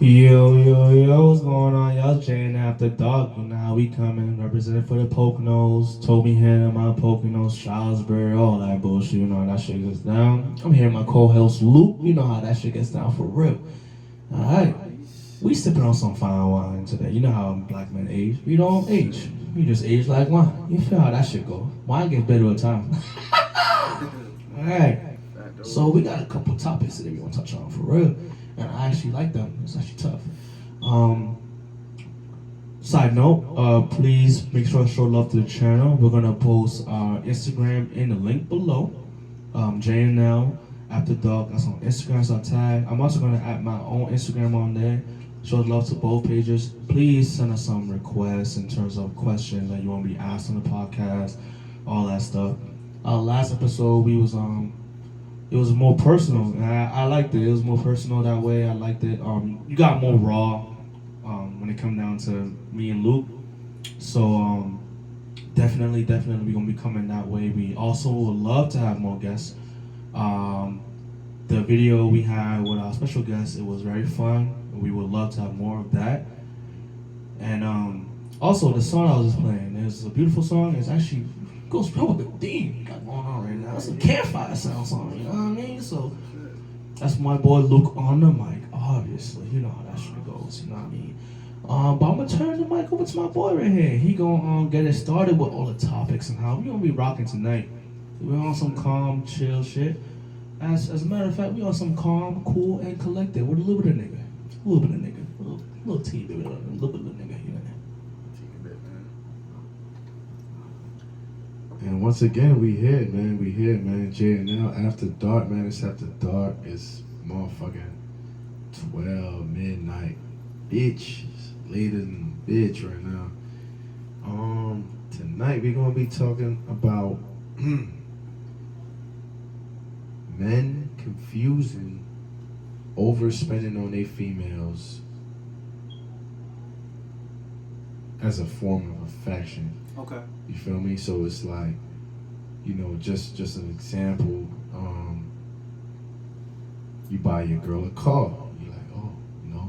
Yo, what's going on? Y'all Jane After Dark. You know how we coming. Represented for the Poconos. Toby Hannah, my Poconos, Stroudsburg, all that bullshit. You know how that shit gets down. I'm here with my co-host Luke. You know how that shit gets down for real. Alright. We sipping on some fine wine today. You know how black men age. We don't age. We just age like wine. You feel how that shit go. Wine gets better with time. Alright. So we got a couple topics today we want to touch on for real. And I actually like them. It's actually tough. Side note, please make sure to show love to the channel. We're gonna post our Instagram in the link below. JNL After Dark. That's on Instagram. That's our tag. I'm also gonna add my own Instagram on there. Show love to both pages. Please send us some requests in terms of questions that you want to be asked on the podcast, all that stuff. Last episode we was it was more personal, and I liked it. It was more personal that way. I liked it. You got more raw when it come down to me and Luke. So definitely, we're gonna be coming that way. We also would love to have more guests. The video we had with our special guest, it was very fun. We would love to have more of that. And also the song I was just playing, it's a beautiful song. It's actually goes well with the theme we got going on right now. It's a campfire sound song, you know what I mean? So that's my boy Luke on the mic, obviously. You know how that shit goes, you know what I mean? But I'm gonna turn the mic over to my boy right here. He gonna get it started with all the topics and how we gonna be rocking tonight. We're on some calm, chill shit. As a matter of fact, we on some calm, cool, and collected with a little bit of nigga. A little bit of nigga. A little teeny bit of a little bit of nigga, you know. And once again, we here, man. JNL After Dark, man. It's After Dark. It's motherfucking 12 midnight. Bitch. It's later than bitch right now. Tonight we're gonna be talking about men confusing overspending on their females as a form of affection. Okay. You feel me? So it's like, you know, just an example. You buy your girl a car. You're like, oh, you know,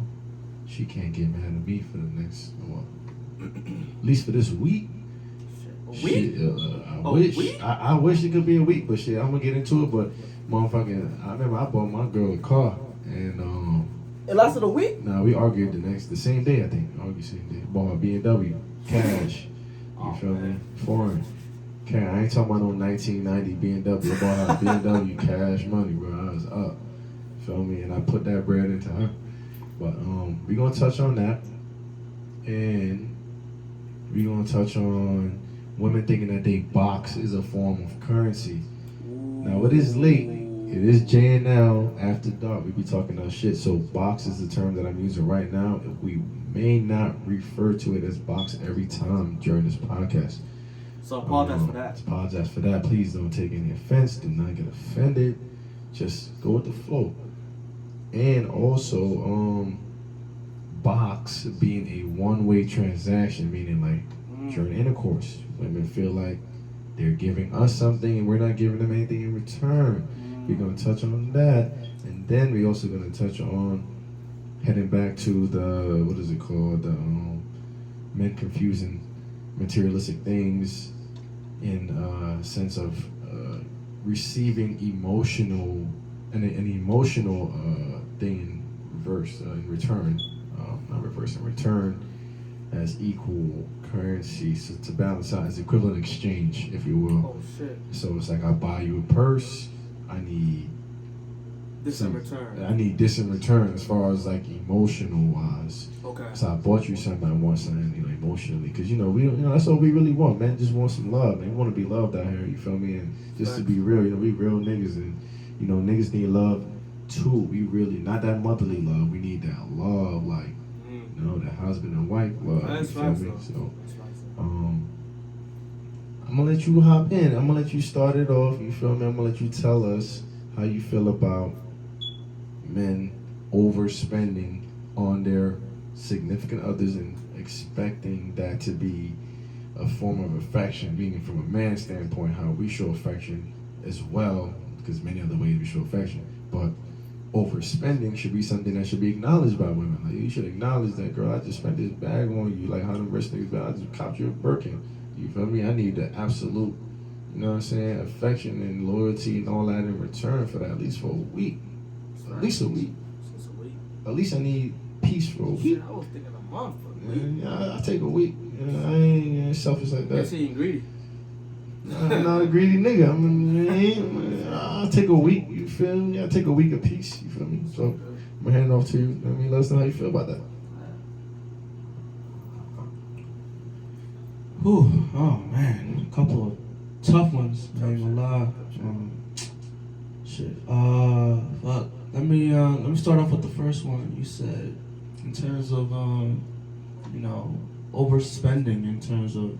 she can't get mad at me for the next, well, at least for this week. A week? Shit, I wish it could be a week, but shit, I'm gonna get into it. But motherfucking, I remember I bought my girl a car, and it lasted a week? Nah, we argued the same day. I think argued same day. Bought her BMW cash. You feel me? Foreign. Okay, I ain't talking about no 1990 BMW. I bought her BMW cash money, bro. I was up. Feel me? And I put that bread into her. But we gonna touch on that. And we gonna touch on women thinking that they box is a form of currency. Now it is late. It is JNL After Dark. We be talking our shit. So box is the term that I'm using right now. We may not refer to it as box every time during this podcast. So apologize for that. Apologize for that. Please don't take any offense. Do not get offended. Just go with the flow. And also, box being a one-way transaction, meaning like during intercourse, women feel like they're giving us something and we're not giving them anything in return. We're gonna touch on that, and then we're also gonna touch on heading back to the, what is it called, the men confusing materialistic things in sense of receiving emotional an emotional thing in return, not reverse, in return as equal currency, so to balance out as equivalent exchange, if you will. Oh shit. So it's like I buy you a purse, I need this in return. I need this in return as far as like emotional wise. Okay. So I bought you something, I want something, you know, emotionally, because you know that's what we really want. Man, just want some love. Man, we want to be loved out here. You feel me? And just to be real, you know, we real niggas, and you know, niggas need love too. We really not that motherly love. We need that love, like you know, that husband and wife love. That's you feel right, me? so. So, I'm gonna let you hop in. I'm gonna let you start it off. You feel me? I'm gonna let you tell us how you feel about men overspending on their significant others and expecting that to be a form of affection, meaning from a man's standpoint, how we show affection as well, because many other ways we show affection. But overspending should be something that should be acknowledged by women. Like, you should acknowledge that, girl, I just spent this bag on you. Like how them rich niggas, I just copped you a Birkin. You feel me? I need the absolute, you know what I'm saying, affection and loyalty and all that in return for that, at least for a week. At least a week. Just a week. At least I need peace for a week. Shit, I was thinking a month. For a week. Yeah, I take a week. I ain't selfish like I that. see you greedy. I'm not a greedy nigga. I'll take a week, you feel me? I'll take a week of peace, you feel me? So I'm gonna hand it off to you. Let us know how you feel about that. Whew, oh man, a couple of tough ones. I ain't gonna lie. Shit. Fuck. Let me start off with the first one. You said in terms of overspending in terms of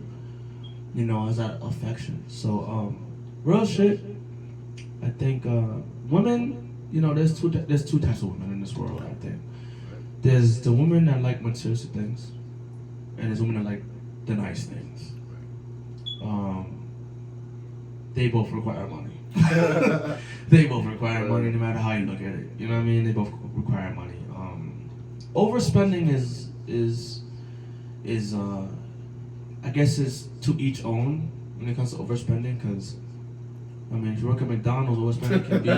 is that affection. So real shit. I think women. There's two types of women in this world. I think there's the women that like materialistic things, and there's women that like the nice things. They both require money. They both require money, no matter how you look at it. You know what I mean? They both require money. Overspending is I guess is to each own when it comes to overspending. Because I mean, if you work at McDonald's, overspending can be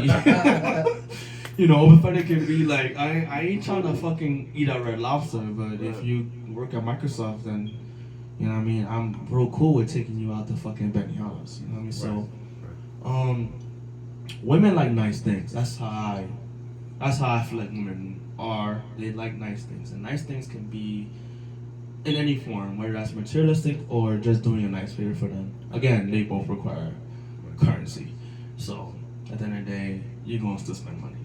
overspending can be like I ain't trying to fucking eat a Red Lobster, but if you work at Microsoft, then you know what I mean, I'm real cool with taking you out to fucking Benihana's. You know what I mean? So, women like nice things. That's how I feel like women are. They like nice things, and nice things can be in any form, whether that's materialistic or just doing a nice favor for them. Again, they both require currency. So, at the end of the day, you're going to still spend money.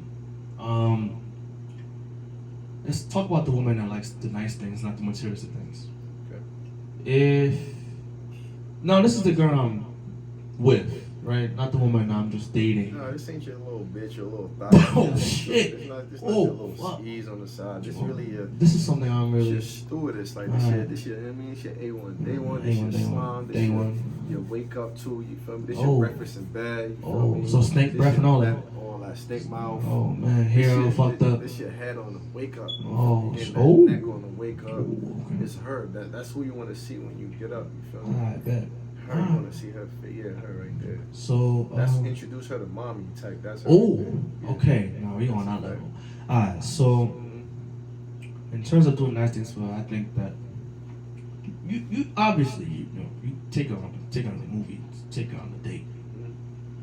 Let's talk about the woman that likes the nice things, not the materialistic things. This is the girl I'm with, right? Not the woman I'm just dating. No, this ain't your little bitch, your little thigh. Oh shit! It's not your little skis on the side. This really This is something I'm really. This your stewardess, like this shit. I mean, this your A1, day one. This your slime. This your wake up to. You feel me? This your breakfast in bed. You feel me? So snake breath and all that. All that snake mouth. Oh man, hair all fucked up. This your head on the wake up. Oh, neck on the wake up. Okay. It's her. That's who you want to see when you get up. You feel me? I bet. Her, you want to see her. Yeah, her right there. So that's introduce her to mommy type. That's her. Okay. Now we on that level. Alright. So in terms of doing nice things for her, I think that you obviously you take her on a movie, take her on a date.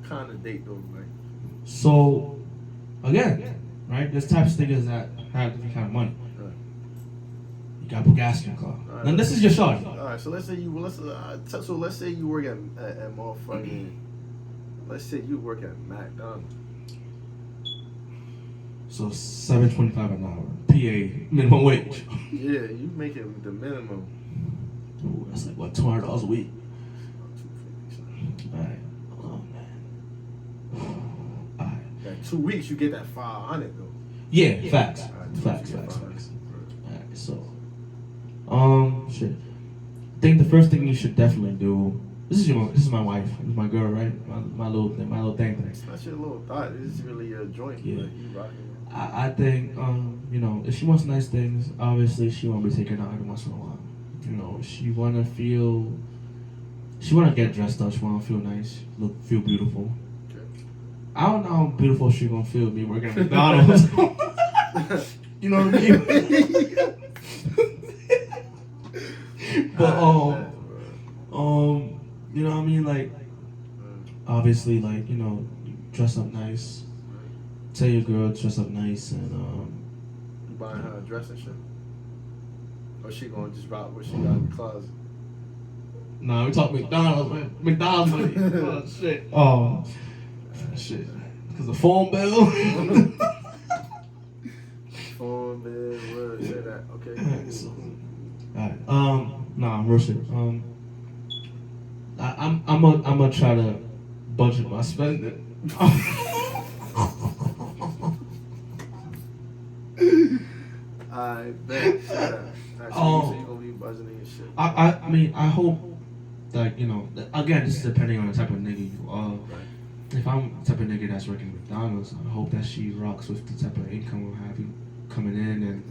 Kind of date though, like. So again, right? There's types of things that have different kind of money. You gotta put gas in your car. Right, now this is your shot. Alright, so let's say you work at motherfucking. Let's say you work at McDonald's. So $7.25 an hour, PA minimum wage. Yeah, you making the minimum. Ooh, that's like what, $200 a week. Alright. Oh man. Alright. That 2 weeks you get that 500 though. Yeah, facts. Facts. Alright, so. Shit. I think the first thing you should definitely do. This is my wife. This is my girl, right? My little thing. It's not your little thought. This is really a joint. Yeah. Like, you rocking. I think if she wants nice things, obviously she won't be taking out every once in a while. She wanna get dressed up. She wanna feel nice, feel beautiful. Okay. I don't know how beautiful she gonna feel me working at McDonald's. You know what I mean? But you know what I mean? Like, obviously, like, dress up nice. Tell your girl dress up nice and You buying her a dress and shit? Or she gonna just rock what she got in the closet? Nah, we talk McDonald's, man. McDonald's money. Oh shit. Oh shit. Cause the phone bill. Phone bill, word, say that. Okay. Alright. Nah, real shit. I'm gonna try to budget my spending. I bet. So you gonna be budgeting and shit. I mean, I hope that again, this is depending on the type of nigga you are. Right. if I'm the type of nigga that's working at McDonald's, I hope that she rocks with the type of income we're having coming in. And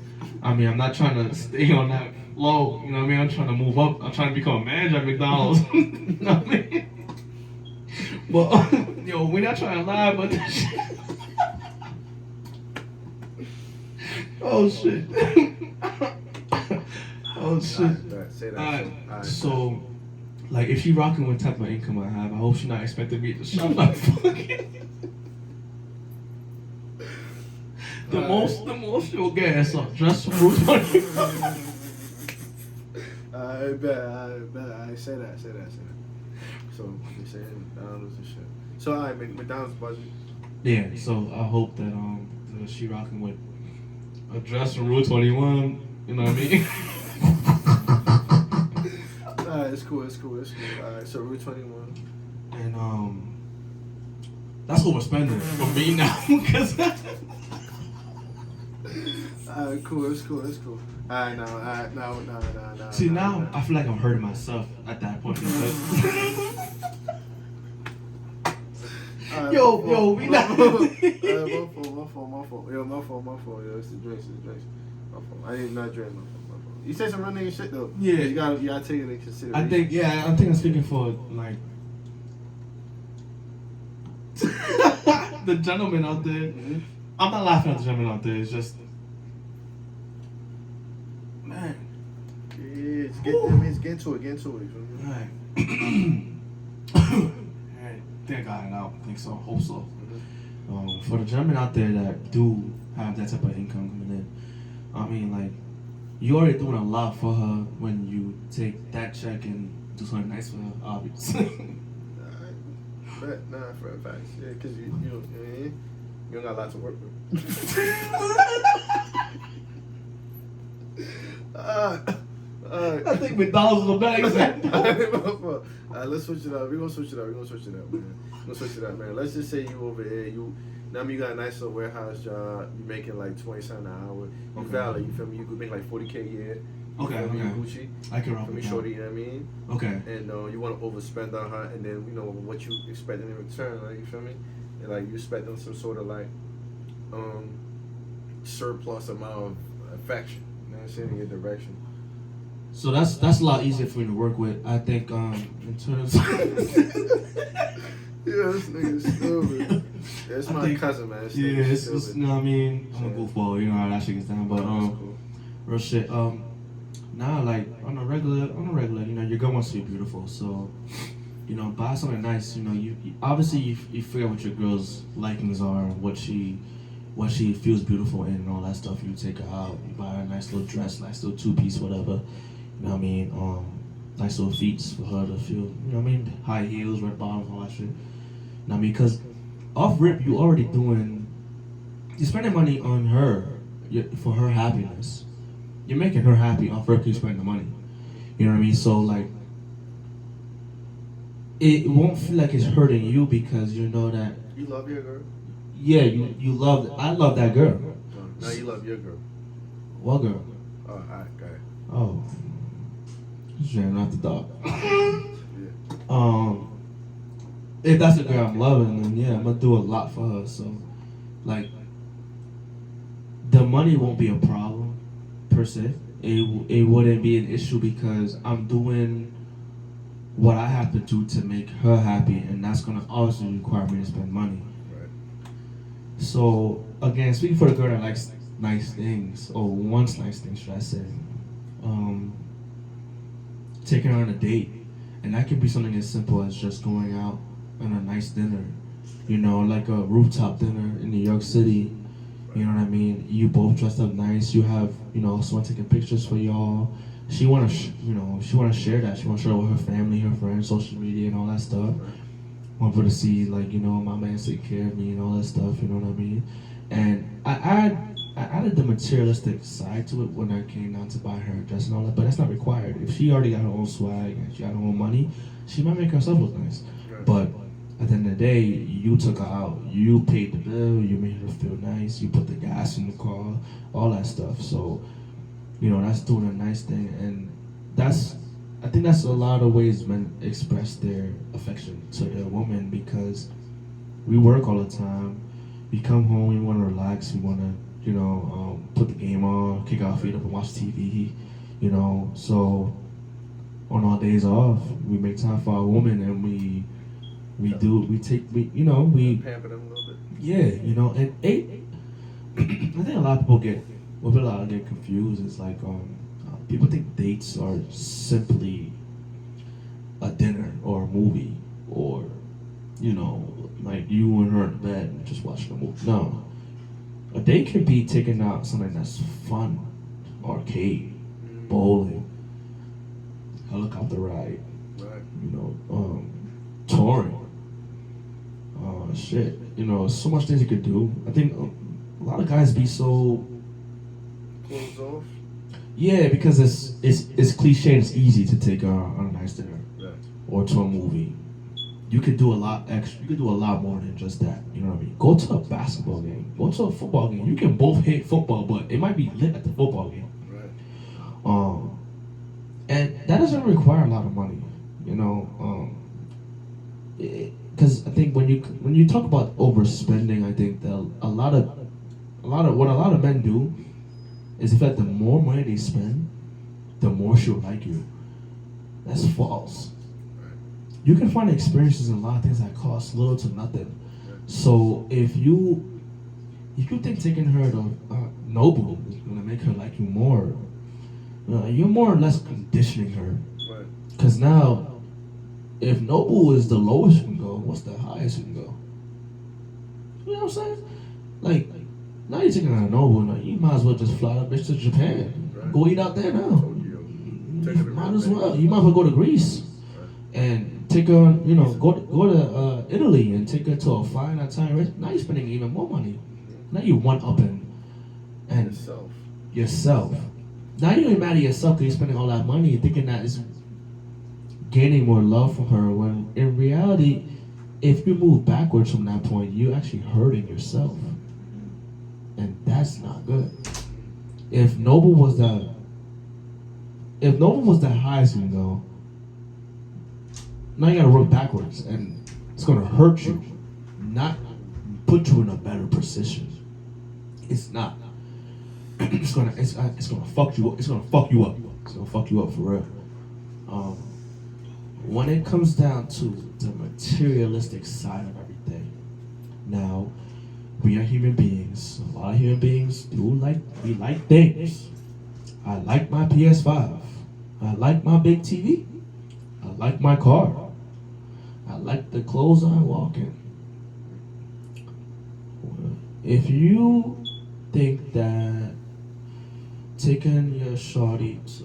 I mean, I'm not trying to stay on that low. You know what I mean? I'm trying to move up. I'm trying to become a manager at McDonald's. You know what I mean? But yo, we're not trying to lie, but that shit. Oh shit. Oh shit. Alright, say that. Alright, Alright. so, like, if she rocking with type of income I have, I hope she not expecting me to shop like fucking. The most she'll get is some dress fruit. I bet. I say that. So you saying McDonald's and shit. So alright, McDonald's budget. Yeah, so I hope that that she rocking with a dress from Rule 21. You know what I mean? Alright, it's cool. Alright, so Route 21. And that's overspending for me now, because. Alright, cool. It's cool. Alright, now. See, now I feel like I'm hurting myself at that point. Yo, we not. My fault. Yo, my fault. Yo, it's the drinks. My fault. I did not drink. My fault. You say some real nigga shit though. Yeah. You gotta take it into consideration. I think I'm speaking for like the gentleman out there. Mm-hmm. I'm not laughing at the gentleman out there. It's just, man. Yeah, it's get into it. You feel me? Alright. I think I got it out. I think so. Hope so. For the gentlemen out there that do have that type of income coming in, I mean, like, you already doing a lot for her when you take that check and do something nice for her, obviously. Alright. Nah, for a fact. Yeah, because you don't got a lot to work with. I think McDonald's is a bad example. Let's switch it up. We're gonna switch it up, man. Let's just say you over here, now you got a nice little warehouse job, you making like 20 cents an hour. You Okay. valid, you feel me? You could make like 40K a year. You Okay, feel me? okay. Gucci. I can rock For me, with shorty, that. you know what I mean? Okay. And you want to overspend on her, and then what you expecting in return, like, you feel me? And like you expecting some sort of like surplus amount of affection. You know what I'm saying? In your direction. So that's a lot easier for me to work with. I think in terms. Yeah, this nigga's stupid. Yeah, it's I my think- cousin, man. This Yeah, nigga's it's stupid. you know what I mean. I'm a Yeah. goofball, you know how that shit gets down. But That's cool. real shit. Now like on a regular, you know, your girl wants to be beautiful, so you know, buy something nice. You know, you obviously you figure out what your girl's likings are, what she feels beautiful in, and all that stuff. You take her out, you buy her a nice little dress, nice little 2-piece, whatever. You know what I mean? Nice little feet for her to feel. You know what I mean? High heels, red bottoms, all that shit. You know what I mean? Because off rip, you're spending money on her for her happiness. You're making her happy off rip. You spend the money. You know what I mean? So like, it won't feel like it's hurting you because you know that. You love your girl? Yeah, you love. I love that girl. No, you love your girl. What girl? Oh, alright, got it. Oh, jamming off the dog. Yeah. If that's the girl I'm loving, then yeah, I'm gonna do a lot for her. So, like, the money won't be a problem per se. It wouldn't be an issue because I'm doing what I have to do to make her happy, and that's gonna obviously require me to spend money. Right. So again, speaking for the girl that likes nice things, or wants nice things, should I say, taking her on a date, and that can be something as simple as just going out on a nice dinner, you know, like a rooftop dinner in New York City. You know what I mean? You both dressed up nice. You have, you know, someone taking pictures for y'all. She wanna, she wanna share that. She wanna share it with her family, her friends, social media, and all that stuff. Want her to see, like, you know, my man's taking care of me and all that stuff. You know what I mean? And I added the materialistic side to it when I came down to buy her a dress and all that. But that's not required. If she already got her own swag and she got her own money, she might make herself look nice. Right. But at the end of the day, you took her out, you paid the bill, you made her feel nice, you put the gas in the car, all that stuff. So, you know, that's doing a nice thing, and I think that's a lot of ways men express their affection to their woman, because We work all the time. We come home, we want to relax, we want to, put the game on, kick our feet up and watch TV, So on our days off, we make time for our woman and we Pamper them a little bit. yeah, and I think a lot of people get confused. It's like people think dates are simply a dinner or a movie or like you and her in bed and just watching a movie. No, a date can be taking out something that's fun, arcade, bowling, helicopter ride, Right. touring. Shit, so much things you could do. I think a lot of guys be so Closed off. yeah because it's cliche and it's easy to take on a nice dinner Right. or to a movie. You could do a lot extra. You could do a lot more than just that. You know what I mean? Go to a basketball game. Go to a football game. You can both hate football, but it might be lit at the football game. Right. And that doesn't require a lot of money. Because I think when you talk about overspending, I think that a lot of what a lot of men do is in fact the more money they spend, the more she'll like you. That's false. You can find experiences in a lot of things that cost little to nothing. So if you think taking her to Noble is gonna make her like you more, you're more or less conditioning her. Right. Because now, if Noble is the lowest you can go, what's the highest you can go? You know what I'm saying? Like, now you're taking her to Noble, now you might as well just fly that bitch to Japan. Right. Go eat out there now. Tokyo. Take her to Might as Japan. well. You might as well go to Greece. Right. And take her, go to Italy and take her to a fine Italian restaurant. Now you're spending even more money. Now you one up and yourself. Now you're mad at yourself because you're spending all that money thinking that it's gaining more love for her. When in reality, if you move backwards from that point, you're actually hurting yourself, and that's not good. If Noble was the highest you can go, now you gotta work backwards, and it's gonna hurt you, not put you in a better position. It's not. It's gonna fuck you up. It's gonna fuck you up. It's gonna fuck you up for real. When it comes down to the materialistic side of everything, now we are human beings. A lot of human beings we like things. I like my PS5. I like my big TV. I like my car. I like the clothes I walk in. If you think that taking your shawty to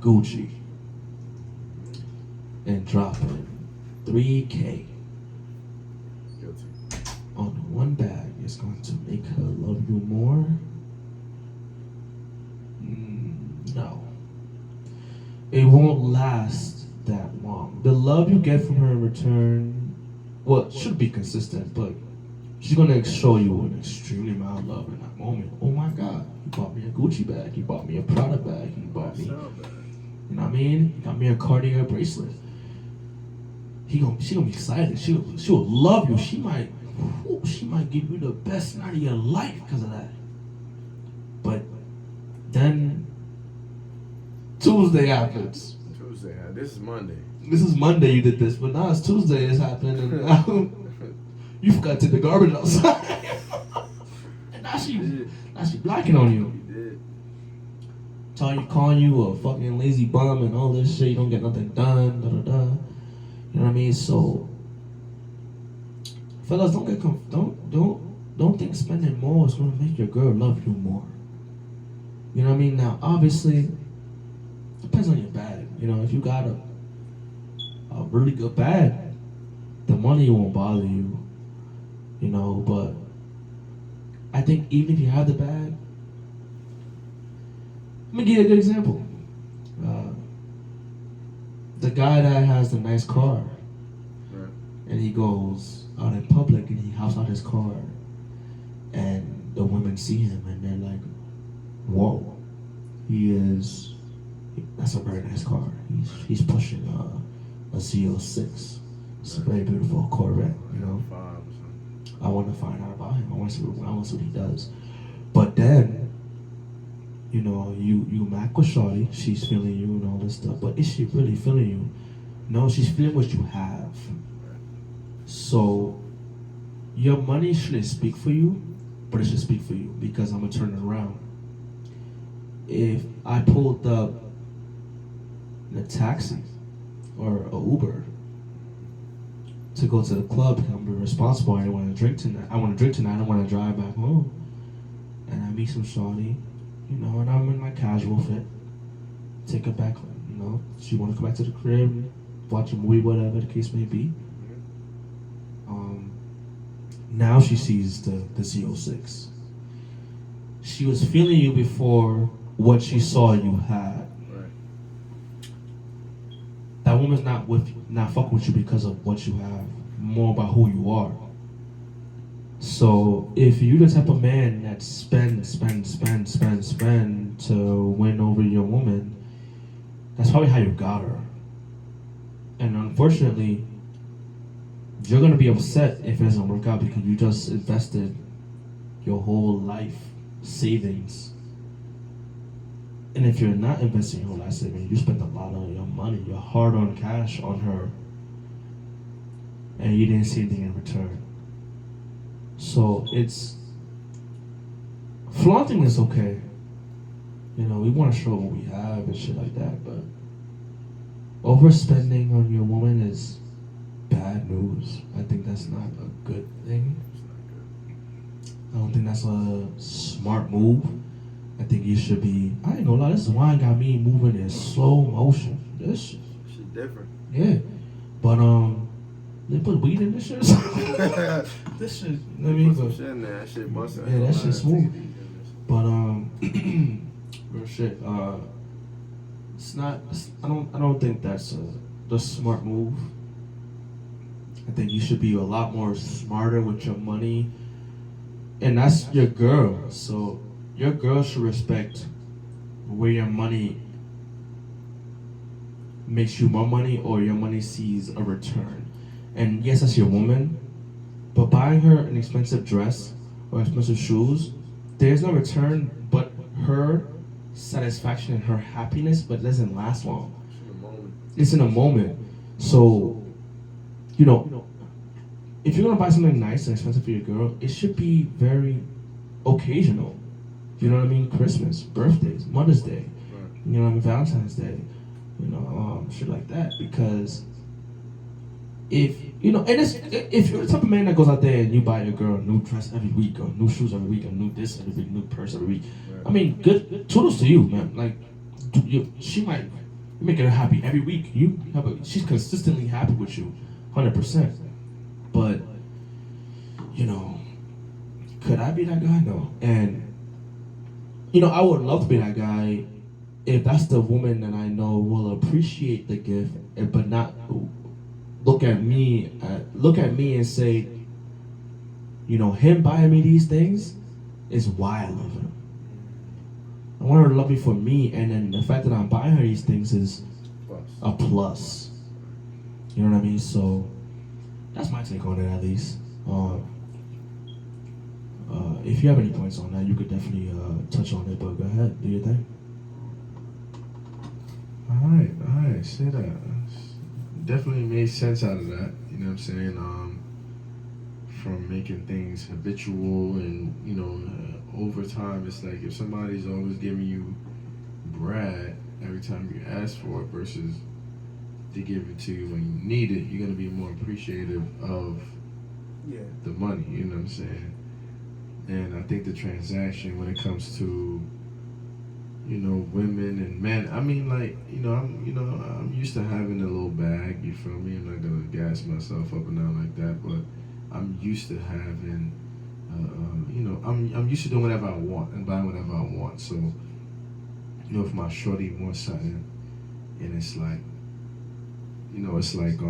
Gucci and dropping $3K Guilty. on one bag is going to make her love you more, no. It won't last that long. The love you get from her in return, well, should be consistent, but she's gonna show you an extremely amount of love in that moment. Oh my God, he bought me a Gucci bag, he bought me a Prada bag, he bought me, you know what I mean? He got me a Cartier bracelet. She gonna be excited. She'll love you. She might give you the best night of your life because of that. But then Tuesday happens. This is Monday. This is Monday you did this, but now it's Tuesday it's happening and now you forgot to take the garbage outside. And now she blacking on you. Calling you a fucking lazy bum and all this shit, you don't get nothing done, da da da. You know what I mean? So fellas, don't think spending more is gonna make your girl love you more. You know what I mean? Now obviously depends on your bag. If you got a really good bag, the money won't bother you. But I think even if you have the bag, let me give you a good example. The guy that has the nice car, Right. and he goes out in public and he hops out his car, and the women see him and they're like, "Whoa, that's a very nice car. He's pushing a Z06. It's a very beautiful Corvette, you know. 5 or something. I want to find out about him. I want to see what he does. But then, you know, you mac with Shawty, she's feeling you and all this stuff. But is she really feeling you? No, she's feeling what you have. So your money shouldn't speak for you, but it should speak for you because I'm gonna turn it around. If I pulled up in a taxi or a Uber to go to the club because I'm responsible, I want to drink tonight. I want to drink tonight. I want to drive back home, and I meet some shawty, you know, and I'm in my casual fit. Take her back, you know. She want to come back to the crib, watch a movie, whatever the case may be. Now she sees the Z06. She was feeling you before what she saw you had. Right. That woman's not fucking with you because of what you have, more about who you are. So if you the type of man that spend to win over your woman, that's probably how you got her. And unfortunately, you're gonna be upset if it doesn't work out because you just invested your whole life savings. And if you're not investing your whole life savings, you spent a lot of your money, your hard-earned cash on her, and you didn't see anything in return. So it's flaunting is okay. You know, we want to show what we have and shit like that, but overspending on your woman is bad news. I think that's not a good thing. I don't think that's a smart move. I think you should be. I ain't gonna lie. This wine got me moving in slow motion. This shit. Shit different. Yeah, but they put weed in this shit. This shit. I mean, Put some shit in there. That shit busting. Yeah, that shit smooth. But real shit. It's not. I don't think that's the smart move. I think you should be a lot more smarter with your money, and that's your girl. So your girl should respect where your money makes you more money or your money sees a return. And yes, that's your woman, but buying her an expensive dress or expensive shoes, there's no return but her satisfaction and her happiness, but it doesn't last long. It's in a moment. So, you know, if you're gonna buy something nice and expensive for your girl, it should be very occasional. You know what I mean? Christmas, birthdays, Mother's Day, you know what I mean? Valentine's Day, you know, shit like that. Because if you know, and if you're the type of man that goes out there and you buy your girl a new dress every week, or new shoes every week, or new this every week, new purse every week, I mean, good kudos to you, man. Like, she might make her happy every week. She's consistently happy with you, 100%. But you know, could I be that guy? No. And you know, I would love to be that guy if that's the woman that I know will appreciate the gift, but not look at me and say, you know, him buying me these things is why I love him. I want her to love me for me, and then the fact that I'm buying her these things is a plus. You know what I mean? So that's my take on it, at least. If you have any points on that, you could definitely touch on it, but go ahead, do your thing. All right, say that. Definitely made sense out of that. You know what I'm saying? From making things habitual and, you know, over time, it's like if somebody's always giving you bread every time you ask for it versus they give it to you when you need it, you're gonna be more appreciative of the money. You know what I'm saying? And I think the transaction when it comes to, you know, women and men, I mean, like, I'm used to having a little bag, you feel me? I'm not gonna gas myself up and down like that, but I'm used to having, I'm used to doing whatever I want and buying whatever I want. So, you know, if my shorty wants something and it's like, you know, it's like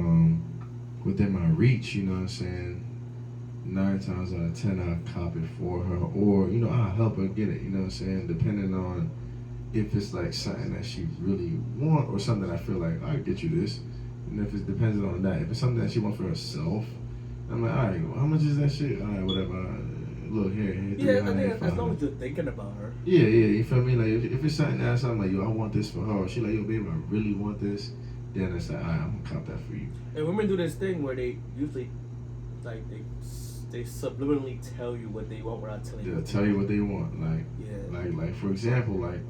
within my reach, you know what I'm saying? 9 times out of 10, I'll cop it for her, or, you know, I'll help her get it, you know what I'm saying? Depending on if it's like something that she really want or something that I feel like, I'll get you this, And if it's dependent on that, if it's something that she wants for herself, I'm like, all right, well, how much is that shit? All right, whatever. Look here, Yeah, I think as long as you're thinking about her. Yeah, you feel me? Like if it's something that's I'm like, yo, I want this for her. She like, yo, babe, I really want this. Then it's like, all right, I'm gonna cop that for you. And women do this thing where they usually, like, they subliminally tell you what they want without telling you. They'll tell you what they want. Like, yeah. like for example, like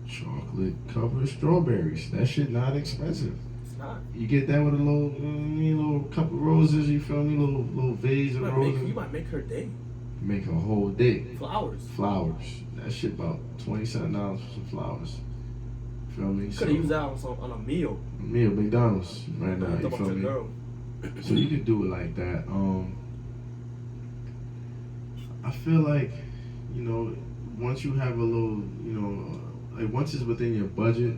chocolate covered strawberries. That shit not expensive. It's not. You get that with a little, little couple roses. You feel me? Little vase of roses. You might make her day. Make a whole day. Flowers. That shit about $27 for some flowers. Feel me? You could have used that on a meal. McDonald's right now. You feel me? Girl. So you could do it like that. I feel like, once you have a little, like once it's within your budget,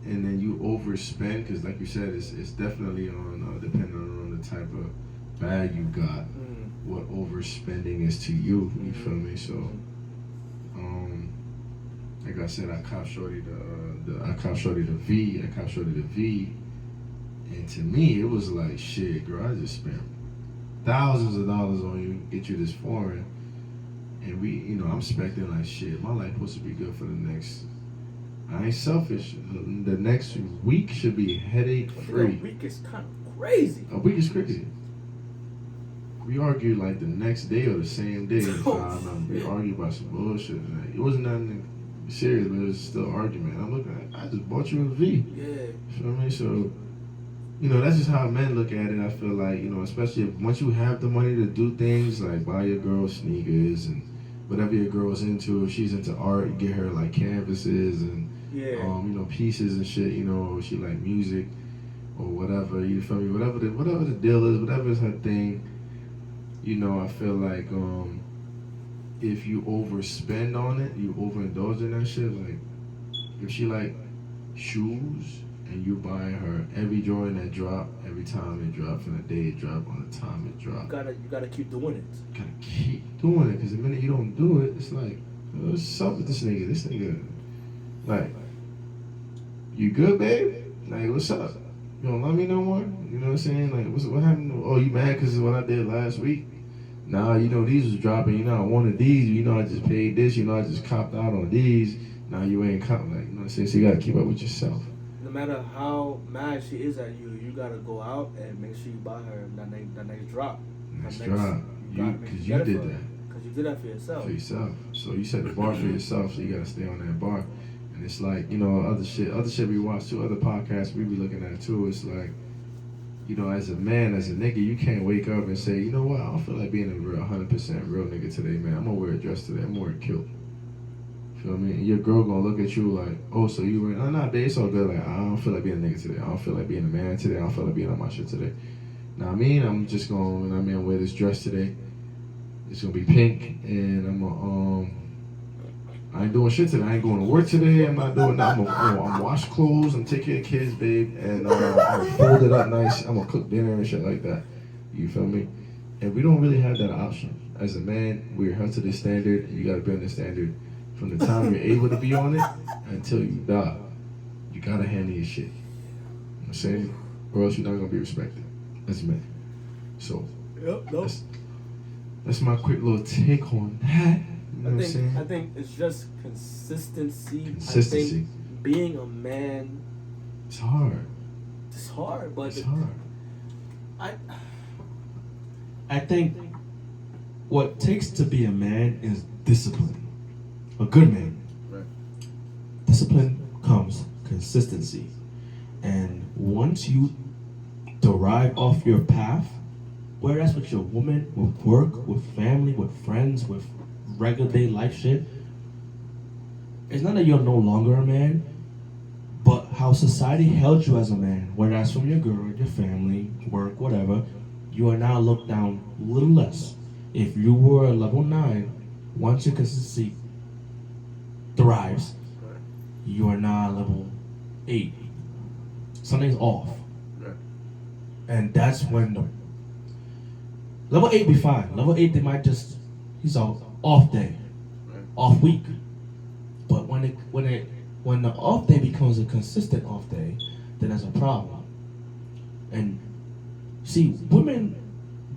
and then you overspend, because like you said, it's definitely on depending on the type of bag you got. What overspending is to you, you feel me? So, like I said, I cop shorty the V, and to me it was like, shit, girl, I just spent thousands of dollars on you, get you this foreign, and I'm expecting like, shit, my life supposed to be good for the next. I ain't selfish. The next week should be headache free. A week is kind of crazy. A week is crazy. We argued like the next day or the same day. We argued about some bullshit. Like, it wasn't nothing serious, but it was still argument. I'm looking at, I just bought you a V. Yeah. You feel me? So, that's just how men look at it. I feel like, especially once you have the money to do things like buy your girl sneakers and whatever your girl's into. If she's into art, you get her like canvases and pieces and shit. She like music or whatever. You feel me? Whatever the deal is, whatever is her thing. I feel like if you overspend on it, you overindulge in that shit. Like, if she like shoes and you buying her every Jordan that drop, every time it drop, from the day it drop, on the time it drop. You gotta keep doing it. You gotta keep doing it, because the minute you don't do it, it's like, what's up with this nigga? This nigga, like, you good, babe? Like, what's up? You don't love me no more? You know what I'm saying? Like, what happened? Oh, you mad because of what I did last week? Nah, these was dropping. I wanted these. I just paid this. I just copped out on these. Now you ain't copping. Like, you know what I'm saying? So you gotta keep up with yourself. No matter how mad she is at you, you gotta go out and make sure you buy her that next drop. Next drop. Because you did that. Because you did that for yourself. For yourself. So you set the bar for yourself, so you gotta stay on that bar. And it's like, other shit we watch too, other podcasts we be looking at too. It's like, as a man, as a nigga, you can't wake up and say, you know what, I don't feel like being a real 100% real nigga today, man. I'm gonna wear a dress today. I'm gonna wear a kilt. Feel me? And your girl gonna look at you like, oh, so you wearing? Oh, nah, babe, it's all good. Like, I don't feel like being a nigga today. I don't feel like being a man today. I don't feel like being on my shit today. Now, I'm just gonna, wear this dress today. It's gonna be pink, and I ain't doing shit today. I ain't going to work today. I'm not doing that. I'm wash clothes. I'm take care of kids, babe. And I'm gonna fold it up nice. I'm gonna cook dinner and shit like that. You feel me? And we don't really have that option. As a man, we're held to this standard, and you gotta be on this standard from the time you're able to be on it until you die. You gotta handle your shit. You know what I'm saying? Or else you're not gonna be respected as a man. So, that's my quick little take on that. You know I think it's just consistency. Consistency. I think being a man, it's hard. It's hard, but it's hard. I think what takes to be a man is discipline. A good man. Right. Discipline comes consistency. And once you derive off your path, whether that's with your woman, with work, with family, with friends, with regular day life shit, it's not that you're no longer a man, but how society held you as a man, whether that's from your girl, your family, work, whatever, you are now looked down a little less. If you were a level 9, once your consistency thrives, you are now level 8. Something's off. And that's when level 8 be fine. Level 8, they might just, he's off day, off week. But when the off day becomes a consistent off day, then there's a problem. And see, women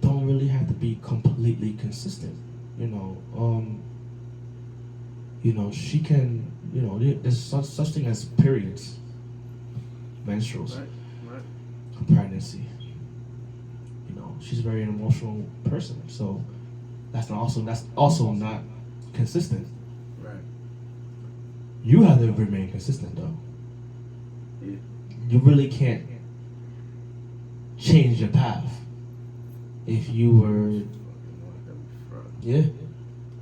don't really have to be completely consistent. She can. There's such thing as periods, menstruals, Right. pregnancy. She's a very emotional person, so that's also not consistent. Right. You have to remain consistent, though. Yeah. You really can't change your path if you were. Yeah.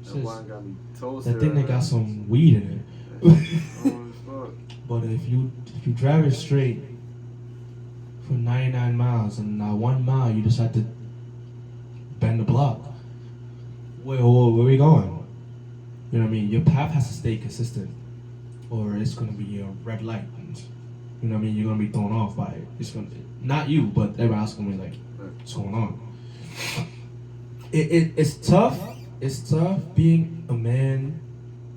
That wine got me toasted. That thing that got some weed in it. But if you drive it straight for 99 miles and not 1 mile you decide to bend the block, where are we going? You know what I mean? Your path has to stay consistent, or it's gonna be a red light. You know what I mean? You're gonna be thrown off by it. It's gonna not you, but everybody else gonna be like, what's going on? It's tough. It's tough being a man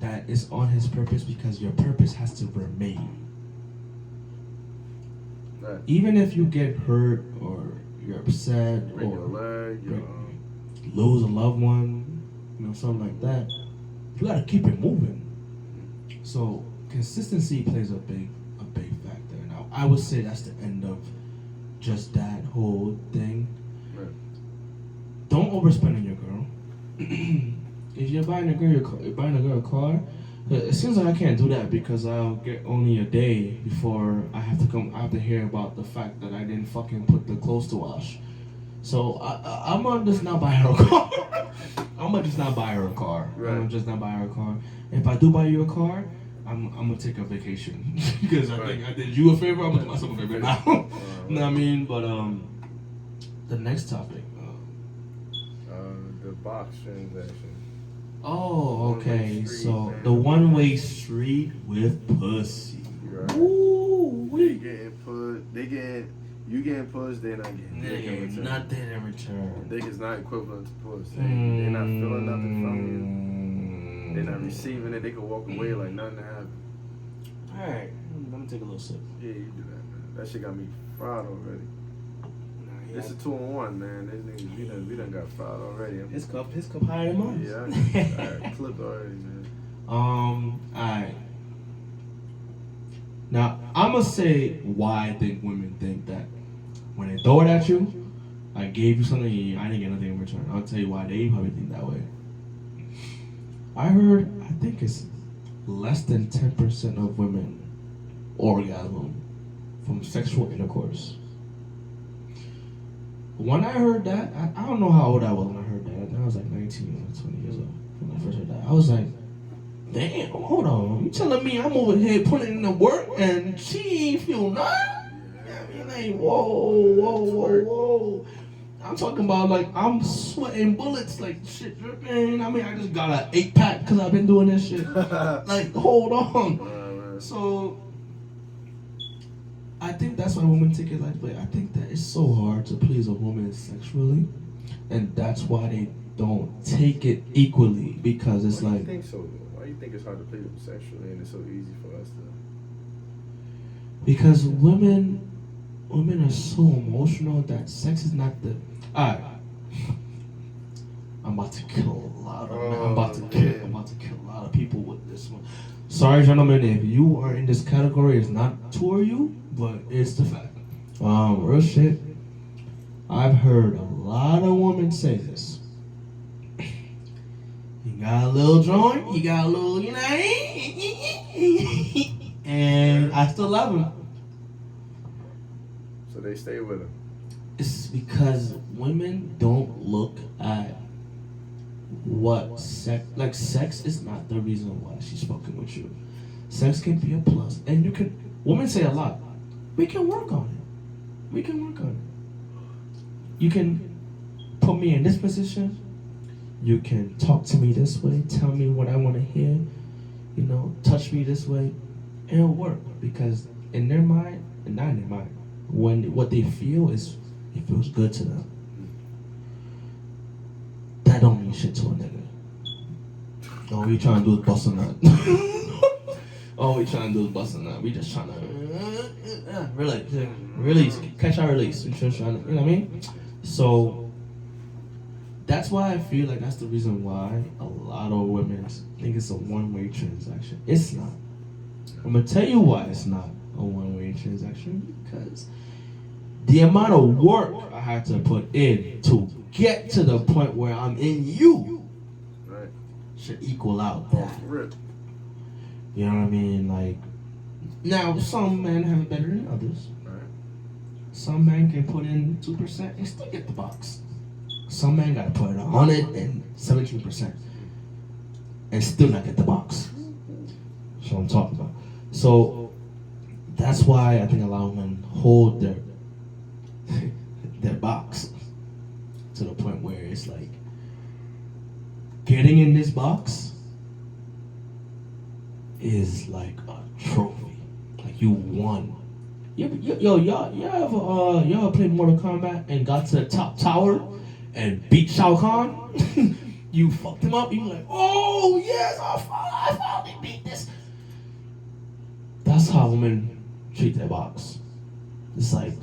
that is on his purpose, because your purpose has to remain. Right. Even if you get hurt or you're upset Break or your leg, lose a loved one, something like that, you gotta keep it moving. So consistency plays a big factor. Now I would say that's the end of just that whole thing. Right. Don't overspend on your girl. If you're buying a girl a car, it seems like I can't do that because I'll get only a day before I have to hear about the fact that I didn't fucking put the clothes to wash. So I'm gonna just not buy her a car. I'm gonna just not buy her a car. Right. I'm gonna just not buy her a car. If I do buy you a car, I'm gonna take a vacation because I think I did you a favor. I'm gonna do myself a favor now. You know what I mean? But the next topic. The box transaction. Oh, okay. One-way street, So man. the one-way street with pussy. Right. Ooh, You getting pushed, they not getting dick in return. Nothing in return. Dick is not equivalent to push. They not feeling nothing from you. They're not receiving it. They can walk away like nothing happened. Alright, let me take a little sip. Yeah, you do that, man. That shit got me fried already. It's a 2-on-1, man. These niggas, we done got fried already. His cup higher than mine. Yeah, I clipped already, man. Alright. Now, I'm gonna say why I think women think that when they throw it at you, I gave you something and I didn't get nothing in return. I'll tell you why they probably think that way. I think it's less than 10% of women orgasm from sexual intercourse. When I heard that, I don't know how old I was when I heard that. I was like 19 or 20 years old when I first heard that. I was like, damn, hold on. You telling me I'm over here putting in the work and she ain't feel nothing? I mean, like, whoa. I'm talking about like I'm sweating bullets like shit dripping. I mean, I just got an 8-pack because I've been doing this shit. Like, hold on. So I think that's why women take it like that. I think that it's so hard to please a woman sexually, and that's why they don't take it equally, because it's Why like. You think so? Why do you think it's hard to please them sexually and it's so easy for us to? Because women are so emotional that sex is not the. Alright. I'm about to kill a lot of men. I'm about to kill a lot of people with this one. Sorry, gentlemen, if you are in this category, it's not two of you, but it's the fact. Real shit. I've heard a lot of women say this. You got a little joint, you got a little, and I still love him. So they stay with him. It's because women don't look at what sex, like sex is not the reason why she's fucking with you. Sex can be a plus, and women say a lot, we can work on it. You can put me in this position, you can talk to me this way, tell me what I want to hear, touch me this way, and it'll work, because in their mind, and not in their mind, what they feel is, it feels good to them. That don't mean shit to a nigga. All we trying to do is bust a nut. All we trying to do is busting up. We just trying to release, catch our release. We just trying to, you know what I mean? So that's why I feel like that's the reason why a lot of women think it's a one-way transaction. It's not. I'm gonna tell you why it's not a one-way transaction, because the amount of work I had to put in to get to the point where I'm in you Right. should equal out Oh, that. for real. You know what I mean? Like, now some men have it better than others. Right. Some men can put in 2% and still get the box. Some men gotta put in 117% and still not get the box. That's what I'm talking about. So that's why I think a lot of women hold their their box to the point where it's like getting in this box is like a trophy. Like you won. Y'all played Mortal Kombat and got to the top tower and beat Shao Kahn? You fucked him up. You were like, oh yes, I finally beat this. That's how women treat their box. It's like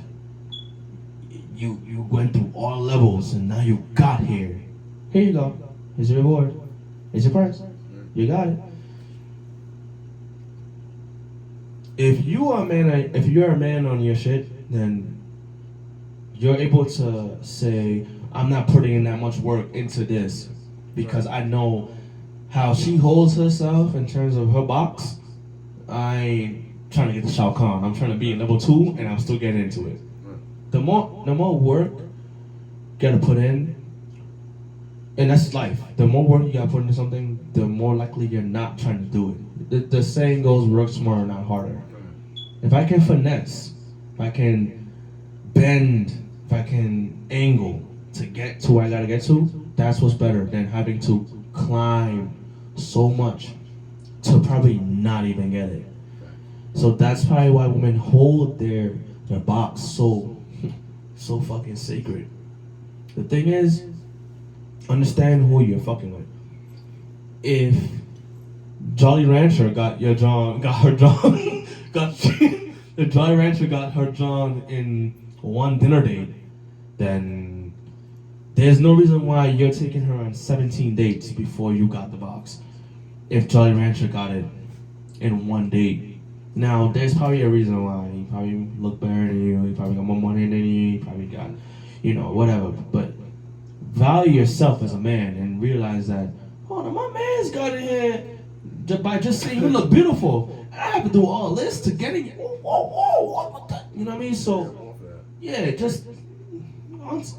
you went through all levels and now you got here. Here you go. Here's your reward. Here's your prize. You got it. If you're a man on your shit, then you're able to say, I'm not putting in that much work into this because I know how she holds herself in terms of her box. I ain't trying to get the Shao Kahn. I'm trying to be in level 2 and I'm still getting into it. The more work you gotta put in, and that's life. The more work you gotta put into something, the more likely you're not trying to do it. The saying goes, work smarter, not harder. If I can finesse, if I can bend, if I can angle to get to where I gotta get to, that's what's better than having to climb so much to probably not even get it. So that's probably why women hold their box so fucking sacred. The thing is, understand who you're fucking with. If Jolly Rancher got her John, the Jolly Rancher got her John in one dinner date, then there's no reason why you're taking her on 17 dates before you got the box. If Jolly Rancher got it in one date. Now, there's probably a reason why. He probably looked better than you, he probably got more money than you, he probably got, whatever. But value yourself as a man and realize that, oh, my man's got it here by just saying you look beautiful. I have to do all this to get it. Whoa, what the? You know what I mean? So, yeah, just,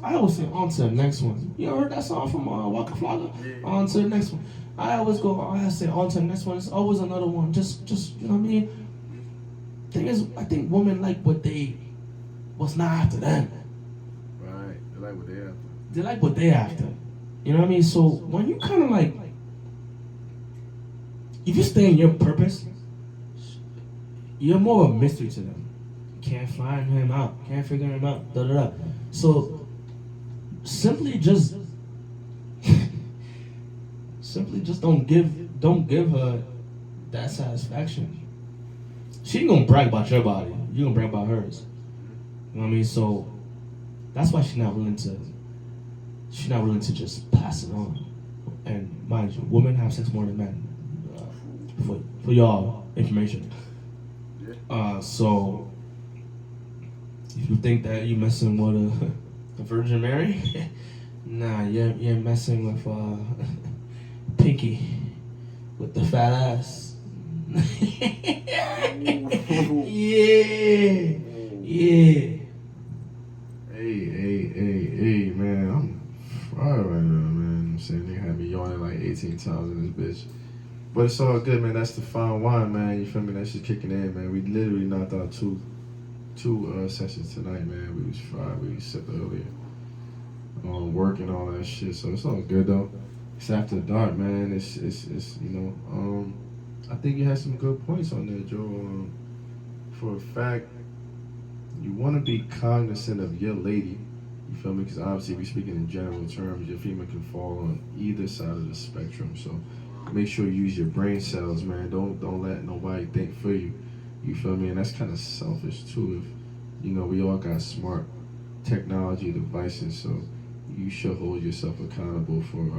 I always say on to the next one. You ever heard that song from Waka Flocka? On to the next one. I say on to the next one. It's always another one. Just you know what I mean? Thing is, I think women like what's not after them. Right. They like what they after. They like what they after. You know what I mean? So when you kind of like, if you stay in your purpose, you're more of a mystery to them. Can't find him out. Can't figure him out. Da da da. So simply just don't give her that satisfaction. She ain't gonna brag about your body. You gonna brag about hers. You know what I mean? So that's why she's not willing to just pass it on. And mind you, women have sex more than men. For y'all information. So if you think that you messing with a Virgin Mary, nah, you're messing with Pinky with the fat ass. yeah. Hey, man, I'm fried right now, man. I'm saying they had me yawning like 18 times in this bitch. But it's all good, man. That's the fine wine, man. You feel me? That shit kicking in, man. We literally knocked out two sessions tonight, man. We was fried. We sipped earlier. Work and all that shit. So it's all good though. It's after dark, man. It's I think you had some good points on there, Joe. For a fact, you want to be cognizant of your lady. You feel me? Because obviously, we're speaking in general terms. Your female can fall on either side of the spectrum. So make sure you use your brain cells, man. Don't let nobody think for you. You feel me? And that's kind of selfish too. If we all got smart technology devices, so you should hold yourself accountable for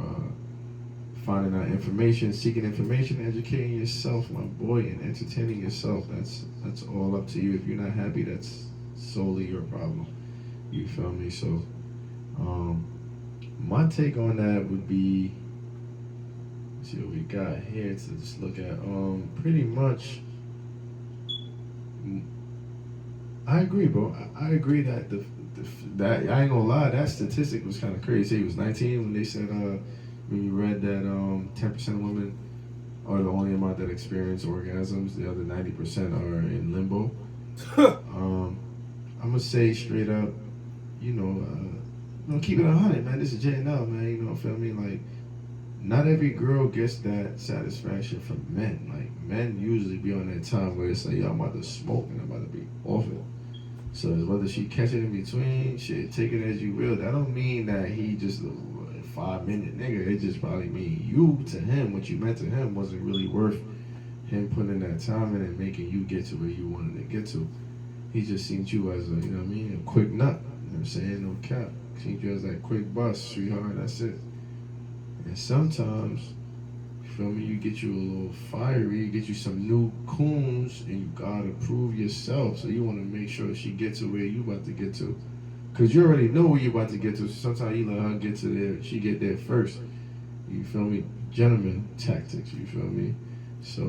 finding out information, seeking information, educating yourself, my boy, and entertaining yourself. That's all up to you. If you're not happy, that's solely your problem. You feel me? So, my take on that would be, let's see what we got here to just look at. Pretty much, I agree, bro. I agree that that I ain't gonna lie, that statistic was kind of crazy. He was 19 when they said when you read that 10% of women are the only amount that experience orgasms. The other 90% are in limbo. I'm gonna say straight up, keep it 100, man. This is JNL, man. You know, feel me? Like, not every girl gets that satisfaction from men. Like, men usually be on that time where it's like, yo, I'm about to smoke and I'm about to be off it. So whether she catch it in between, shit, take it as you will. That don't mean that he just a 5-minute nigga. It just probably mean you to him, what you meant to him wasn't really worth him putting that time in and making you get to where you wanted to get to. He just seen you as a, a quick nut. You know what I'm saying? No cap. Seen you as that quick bust, sweetheart, that's it. And sometimes, you feel me, you get you a little fiery, you get you some new coons, and you gotta prove yourself. So you wanna make sure she gets to where you about to get to. Cause you already know where you about to get to. So sometimes you let her get to there, she get there first. You feel me? Gentleman tactics, you feel me? So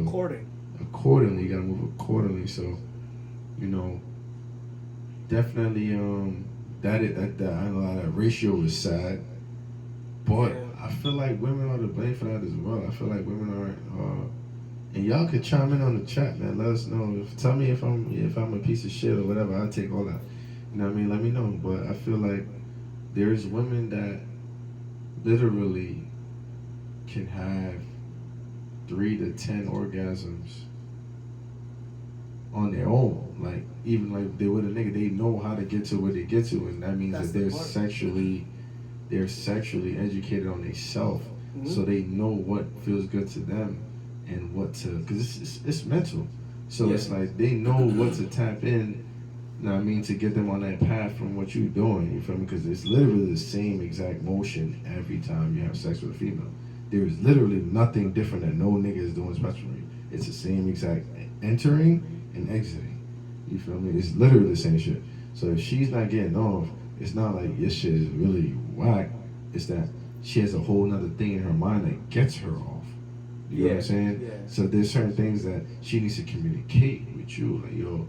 accordingly, you gotta move accordingly. So, definitely that ratio is sad. But I feel like women are to blame for that as well. I feel like women are, and y'all could chime in on the chat, man. Let us know. Tell me if I'm a piece of shit or whatever. I'll take all that. You know what I mean? Let me know. But I feel like there's women that literally can have 3 to 10 orgasms on their own. Like, even like they with a nigga, they know how to get to where they get to, and that means that they're sexually educated on themselves, so they know what feels good to them and what to, because it's mental. So it's like they know what to tap in. You know what I mean, to get them on that path from what you're doing. You feel me? Because it's literally the same exact motion every time you have sex with a female. There is literally nothing different that no nigga is doing specially. It's the same exact entering and exiting. You feel me? It's literally the same shit. So if she's not getting off, it's not like your shit is really whack. It's that she has a whole nother thing in her mind that gets her off. You know what I'm saying? Yeah. So there's certain things that she needs to communicate with you. Like, yo,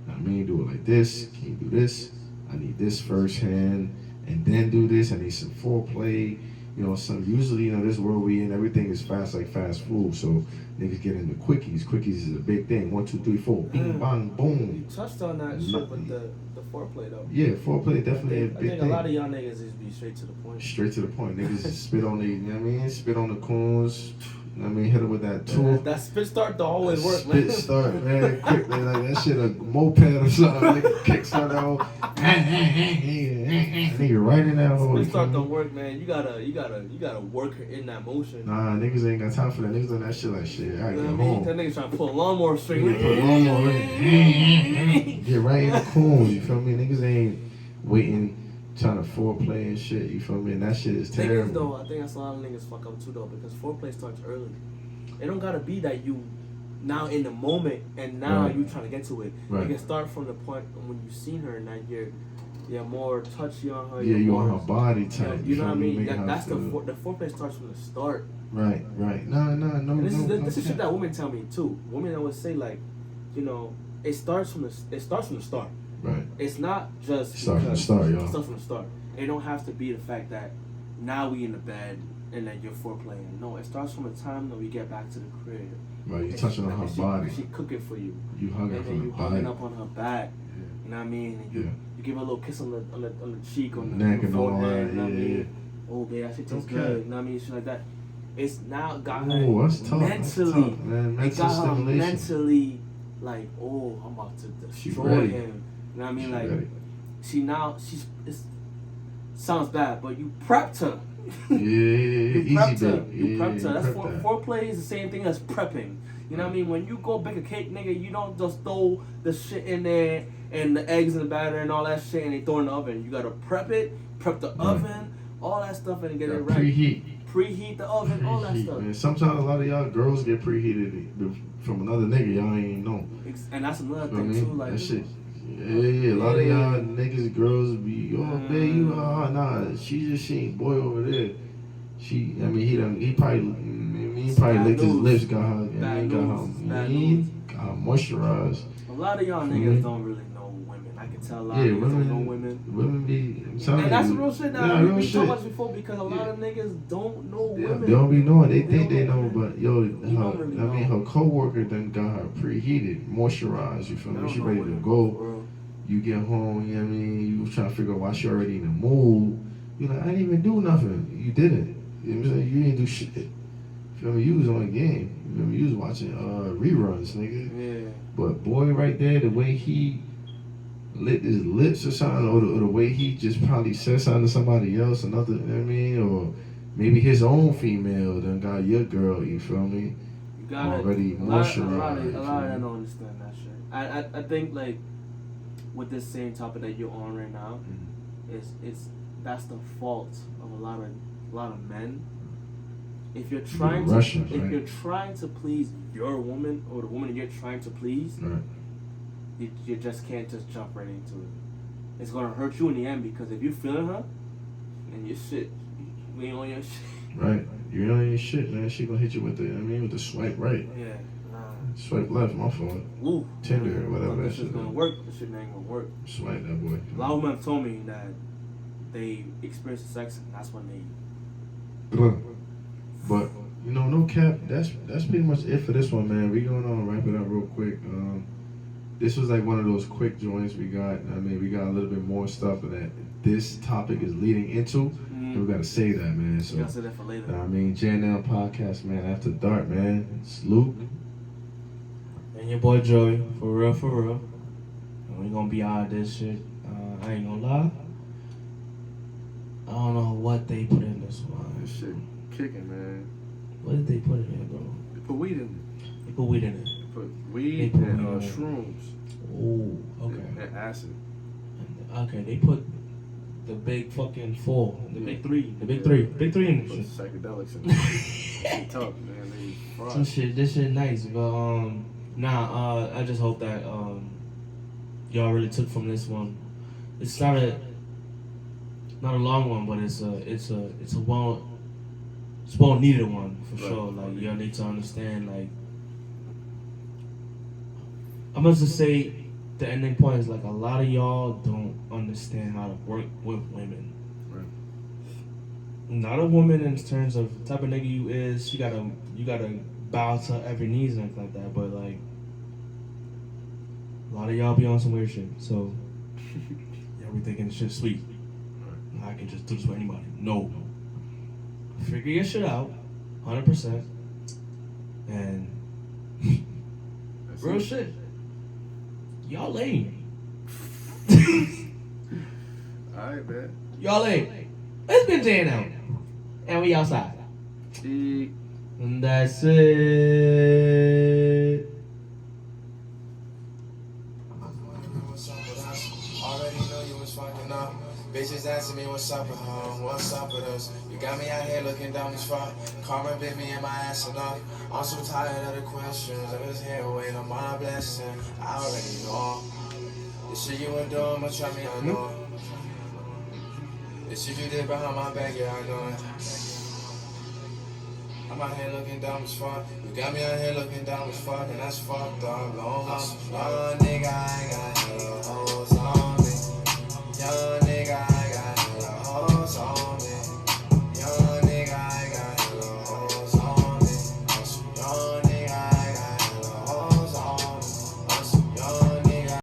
I mean, do it like this. Can you do this? I need this first hand, and then do this. I need some foreplay. Usually, this world we in, everything is fast, like fast food. So niggas get into quickies. Quickies is a big thing. 1, 2, 3, 4. Bing, bang, boom. You touched on that shit with the foreplay though. Yeah, foreplay definitely a big thing. I think a lot of y'all niggas just be straight to the point. Straight to the point. Niggas just spit on the, spit on the coons. Hit it with that tool. That spit start don't always work, man. Spit start, man, quick. Man, like that shit a moped or something. Nigga kickstart that whole. Nigga right in that hole. Spit start don't work, man. You gotta work in that motion. Nah, niggas ain't got time for that. Niggas doing that shit like shit. I get home. That nigga trying to pull a lawnmower string. Put lawnmower in. Get right in the coon. You feel me? Niggas ain't waiting. Trying to foreplay and shit, you feel me? And that shit is terrible. Though, I think that's a lot of niggas fuck up too, though, because foreplay starts early. It don't gotta be that you now in the moment and now you trying to get to it. Right. You can start from the point when you seen her and that you're more touchy on her. Yeah, you on her body type. You know what I mean? That's the foreplay starts from the start. Right. No. This is shit that women tell me too. Women always say like, it starts from the start. Right. It's not just It starts from the start, y'all. It starts from the start. It don't have to be the fact that now we in the bed and that you're foreplaying. No, it starts from the time that we get back to the crib. Right, you touching on her body. She cooking for you. You hugging and then you hugging up on her back. Yeah. You know what I mean? And you give her a little kiss on the cheek, on the neck, and all that. You know what I mean? Oh, babe, that shit tastes good. You know what I mean? Shit like that. It's now got her that's tough. mentally. That's tough, man. It got her mentally like, oh, I'm about to destroy him. You know what I mean? Like, ready. it sounds bad, but you prepped her Yeah, You easy prepped her. bake. You Yeah, prepped her. That's prep that. foreplay is the same thing as prepping. You know what I mean? When you go bake a cake, nigga, you don't just throw the shit in there and the eggs and the batter and all that shit and they throw it in the oven. You gotta prep it, prep the oven, all that stuff and get it right. Preheat the oven, all that stuff. Man, sometimes a lot of y'all girls get preheated from another nigga y'all ain't even know. And that's another You know thing what I too. mean? Like That shit. Yeah. A lot of y'all niggas, girls be, babe, you, nah, she ain't boy over there. He probably licked his lips, got her moisturized. A lot of y'all niggas don't really know women. I can tell a lot of niggas don't know women. Women be, and that's real shit now. Yeah, We talked about this before because a lot of niggas don't know women. They don't be knowing. They think they know, women. but yo, Really her coworker done got her preheated, moisturized. You feel me? She ready to go. You get home, you know what I mean? You trying to figure out why she already in the mood. You like, I didn't even do nothing. You didn't. You know what I'm saying? You didn't do shit. You feel me? You was on a game. You feel me? You was watching reruns, nigga. Yeah. But boy, right there, the way he lit his lips or something, or the way he just probably said something to somebody else, another, you know what I mean? Or maybe his own female done got your girl, you feel me? You got already moisturized. A lot of them don't understand that shit. I think like with this same topic that you're on right now, it's that's the fault of a lot of men. If you're trying you're trying to please your woman or the woman you're trying to please, right. you just can't just jump right into it. It's gonna hurt you in the end because if you're feeling her and your shit, we ain't on your shit. Right, you on your shit, man. She gonna hit you with the swipe right. Yeah. Swipe left, my fault. Ooh. Tinder or whatever. That shit's gonna work. This shit ain't gonna work. Swipe that boy. A lot of women have told me that they experience sex and that's when they. But no cap. That's pretty much it for this one, man. We gonna wrap it up real quick. This was like one of those quick joints we got. I mean, we got a little bit more stuff that this topic is leading into. And we gotta say that, man. So gotta say that for later. I mean, JNL podcast, man. After dark, man. It's Luke. And your boy Joey, for real. And we gonna be out of this shit. I ain't gonna lie. I don't know what they put in this one. This shit kicking, man. What did they put in it, bro? They put weed in it. They put weed in it. They put weed and shrooms. Oh, okay. And acid. Okay, they put the big fucking four, the big three in this shit. Psychedelics in it. Tough, man. This shit nice, but I just hope that y'all really took from this one. It's not a long one, but it's a well needed one for sure. Like y'all need to understand. Like I must just say, the ending point is like a lot of y'all don't understand how to work with women. Right. Not a woman in terms of the type of nigga you is. You gotta bow to every knees and everything like that. But like a lot of y'all be on some weird shit. So y'all be thinking shit sweet. I can just do this with anybody. No. Figure your shit out, 100%, and real shit. Y'all lame. Alright, man. Y'all lame. It's been JNL, and we outside. And that's it. Already know you was fucking up. Bitches asking me what's up with her, what's up with us. You got me out here looking dumb as fuck. Karma bit me in my ass enough. I'm so tired of the questions. I'm just here waiting on my blessing. I already know. The shit you were doing, but try me, I know. The shit you did behind my back, yeah, I know it. I'm out here looking dumb as fuck. You got me out here looking dumb as fuck, and that's fucked up. Long lost,